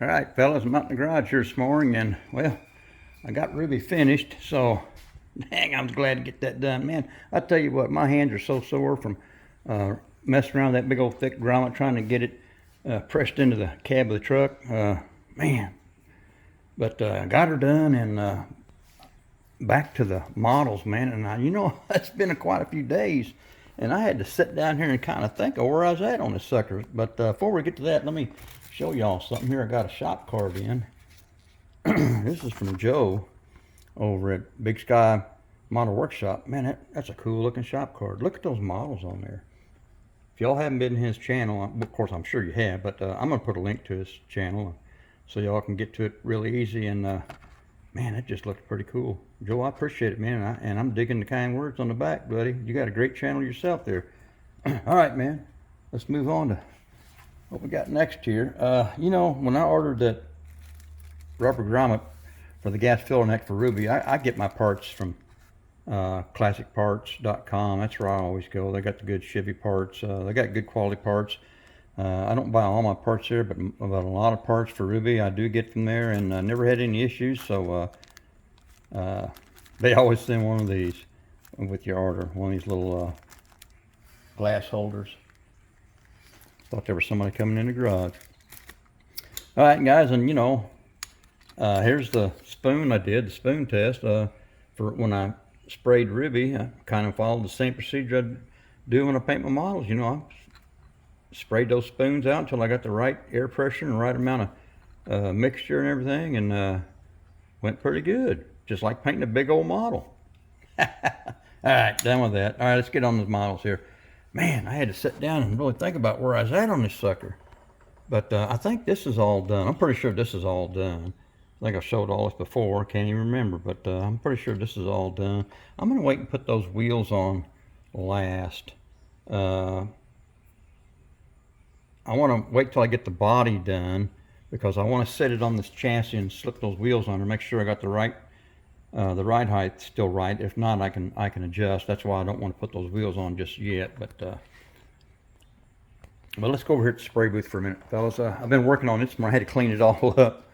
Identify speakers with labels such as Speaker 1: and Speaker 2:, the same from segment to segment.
Speaker 1: All right, fellas, I'm out in the garage here this morning, and well, I got Ruby finished, so dang, I'm glad to get that done, man. I tell you what, my hands are so sore from messing around with that big old thick grommet trying to get it pressed into the cab of the truck, man. But I got her done, and back to the models, man. And it's been quite a few days, and I had to sit down here and kind of think of where I was at on this sucker. But before we get to that, let me show y'all something here. I got a shop card in. This is from Joe over at Big Sky Model Workshop. Man, that's a cool looking shop card. Look at those models on there. If y'all haven't been to his channel, of course I'm sure you have, but I'm gonna put a link to his channel so y'all can get to it really easy. And man, it just looks pretty cool. Joe, I appreciate it, man, and I'm digging the kind words on the back, buddy. You got a great channel yourself there. All right, man, let's move on to what we got next here. When I ordered that rubber grommet for the gas filler neck for Ruby, I get my parts from classicparts.com. That's where I always go. They got the good Chevy parts. They got good quality parts. I don't buy all my parts there, but a lot of parts for Ruby I do get from there, and never had any issues. So they always send one of these with your order, one of these little glass holders. Thought there was somebody coming in the garage. All right, guys, and here's the spoon I did, the spoon test for when I sprayed Ruby. I kind of followed the same procedure I do when I paint my models. I sprayed those spoons out until I got the right air pressure and the right amount of mixture and everything, and went pretty good, just like painting a big old model. All right, done with that. All right, let's get on the models here. Man, I had to sit down and really think about where I was at on this sucker. But I think this is all done. I'm pretty sure this is all done. I think I showed all this before. Can't even remember, but I'm pretty sure this is all done. I'm going to wait and put those wheels on last. I want to wait till I get the body done, because I want to set it on this chassis and slip those wheels on to make sure I got the right height still right. If not, I can adjust. That's why I don't want to put those wheels on just yet. But let's go over here to the spray booth for a minute, fellas. I've been working on this. I had to clean it all up.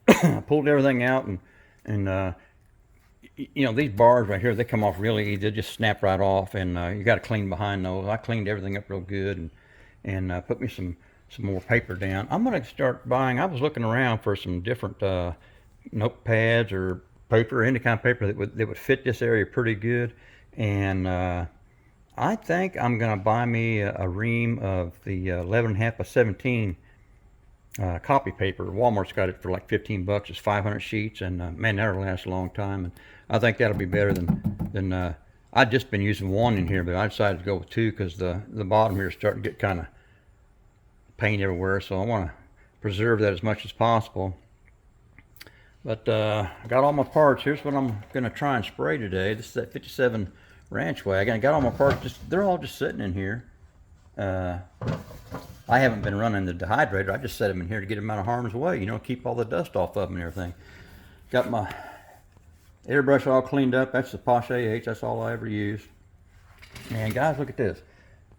Speaker 1: I pulled everything out, and these bars right here, they come off really easy. They just snap right off, and you got to clean behind those. I cleaned everything up real good, and put me some more paper down. I'm going to start buying. I was looking around for some different notepads or paper, any kind of paper that would fit this area pretty good. And I think I'm going to buy me a ream of the 11.5 by 17 copy paper. Walmart's got it for like 15 bucks. It's 500 sheets, and man, that'll last a long time. And I think that'll be better than I've just been using one in here, but I decided to go with two because the bottom here is starting to get kind of paint everywhere, so I want to preserve that as much as possible. But I got all my parts. Here's what I'm going to try and spray today. This is that 57 Ranch wagon. I got all my parts. They're all just sitting in here. I haven't been running the dehydrator. I just set them in here to get them out of harm's way, keep all the dust off of them and everything. Got my airbrush all cleaned up. That's the Posh AH. That's all I ever use. And guys, look at this.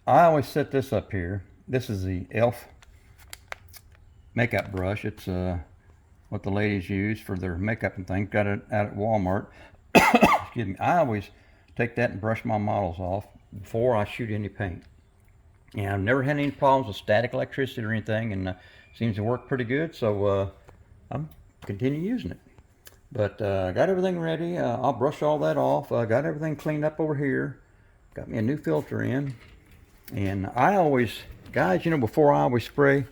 Speaker 1: I always set this up here. This is the e.l.f. makeup brush. It's what the ladies use for their makeup and things. Got it out at Walmart. Excuse me. I always take that and brush my models off before I shoot any paint. And I've never had any problems with static electricity or anything, and seems to work pretty good, so I'm continue using it. But got everything ready. I'll brush all that off. Got everything cleaned up over here. Got me a new filter in. And I always, guys, before I always spray,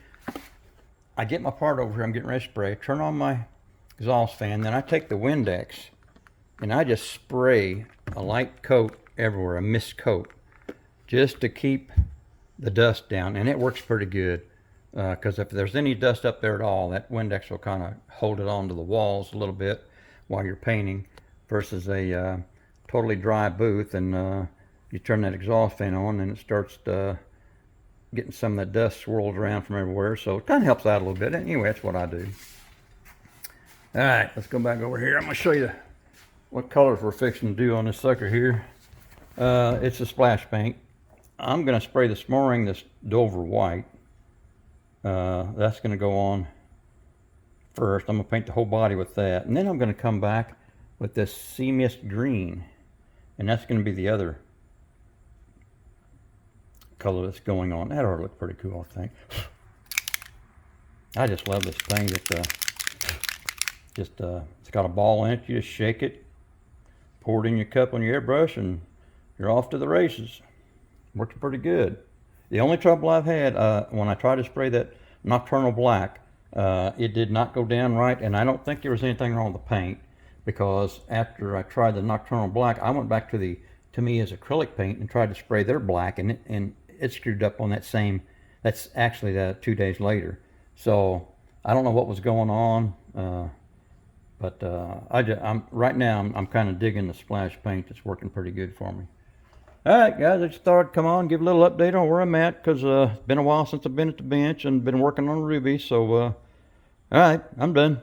Speaker 1: I get my part over here. I'm getting ready to spray. Turn on my exhaust fan. Then I take the Windex and I just spray a light coat everywhere, a mist coat, just to keep the dust down. And it works pretty good, because if there's any dust up there at all, that Windex will kind of hold it onto the walls a little bit while you're painting, versus a totally dry booth. And you turn that exhaust fan on and it starts getting some of that dust swirled around from everywhere. So it kind of helps out a little bit. Anyway, that's what I do. All right, let's go back over here. I'm going to show you what colors we're fixing to do on this sucker here. It's a splash paint. I'm going to spray this morning this Dover white. That's going to go on first. I'm going to paint the whole body with that. And then I'm going to come back with this sea mist green. And that's going to be the other color that's going on. That ought to look pretty cool, I think. I just love this paint. It's got a ball in it. You just shake it, pour it in your cup on your airbrush, and you're off to the races. Works pretty good. The only trouble I've had when I tried to spray that Nocturnal Black, it did not go down right, and I don't think there was anything wrong with the paint, because after I tried the Nocturnal Black, I went back to the Tamiya's acrylic paint and tried to spray their black, and it screwed up on that same. That's actually 2 days later. So I don't know what was going on. But right now I'm kind of digging the splash paint. It's working pretty good for me. All right, guys, I just thought I'd come on, give a little update on where I'm at, because it's been a while since I've been at the bench and been working on Ruby. So, all right, I'm done.